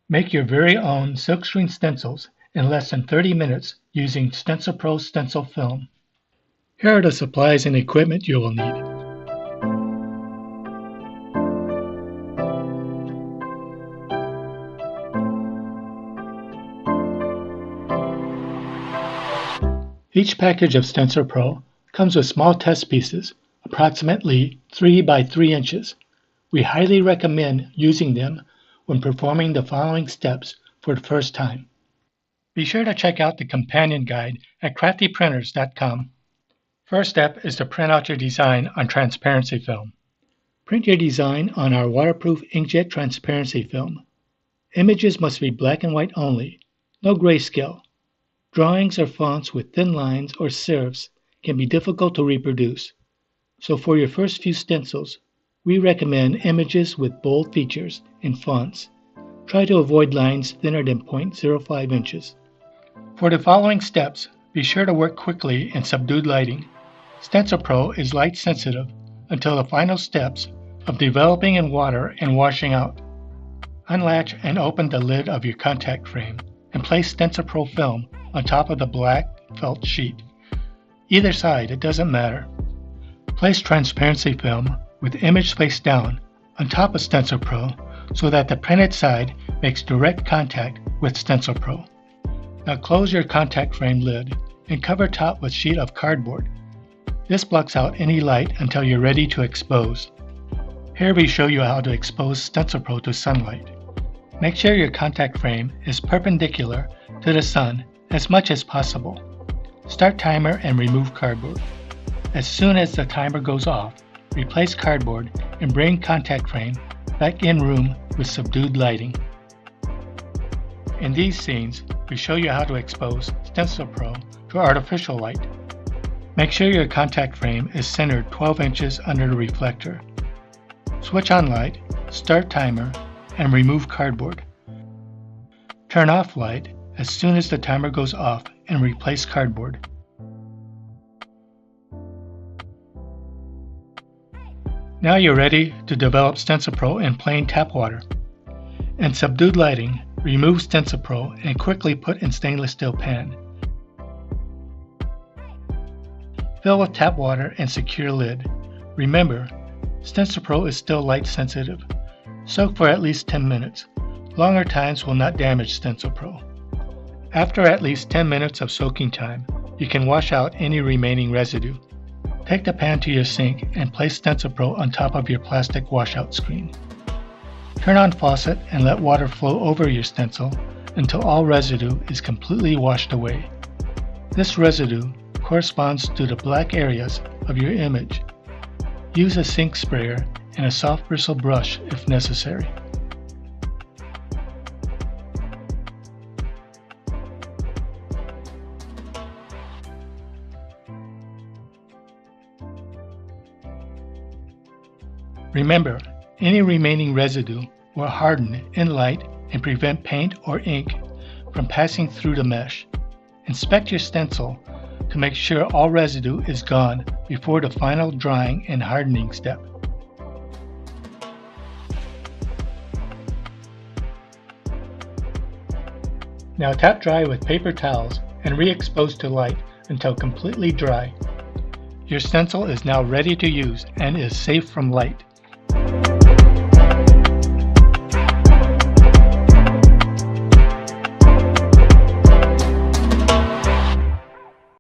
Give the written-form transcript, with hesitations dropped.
Make your very own silkscreen stencils in less than 30 minutes using StencilPro Stencil Film. Here are the supplies and equipment you will need. Each package of StencilPro comes with small test pieces, approximately 3 by 3 inches. We highly recommend using them when performing the following steps for the first time. Be sure to check out the companion guide at CraftyPrinters.com. First step is to print out your design on transparency film. Print your design on our waterproof inkjet transparency film. Images must be black and white only, no grayscale. Drawings or fonts with thin lines or serifs can be difficult to reproduce. So for your first few stencils, we recommend images with bold features and fonts. Try to avoid lines thinner than 0.05 inches. For the following steps, be sure to work quickly in subdued lighting. StencilPro is light sensitive until the final steps of developing in water and washing out. Unlatch and open the lid of your contact frame and place StencilPro Film on top of the black felt sheet. Either side, it doesn't matter. Place transparency film with image face down on top of StencilPro so that the printed side makes direct contact with StencilPro. Now close your contact frame lid and cover top with sheet of cardboard. This blocks out any light until you're ready to expose. Here we show you how to expose StencilPro to sunlight. Make sure your contact frame is perpendicular to the sun as much as possible. Start timer and remove cardboard. As soon as the timer goes off, replace cardboard and bring contact frame back in room with subdued lighting. In these scenes, we show you how to expose StencilPro to artificial light. Make sure your contact frame is centered 12 inches under the reflector. Switch on light, start timer, and remove cardboard. Turn off light as soon as the timer goes off and replace cardboard. Now you're ready to develop StencilPro in plain tap water. In subdued lighting, remove StencilPro and quickly put in stainless steel pan. Fill with tap water and secure lid. Remember, StencilPro is still light sensitive. Soak for at least 10 minutes. Longer times will not damage StencilPro. After at least 10 minutes of soaking time, you can wash out any remaining residue. Take the pan to your sink and place StencilPro on top of your plastic washout screen. Turn on faucet and let water flow over your stencil until all residue is completely washed away. This residue corresponds to the black areas of your image. Use a sink sprayer and a soft bristle brush if necessary. Remember, any remaining residue will harden in light and prevent paint or ink from passing through the mesh. Inspect your stencil to make sure all residue is gone before the final drying and hardening step. Now tap dry with paper towels and re-expose to light until completely dry. Your stencil is now ready to use and is safe from light.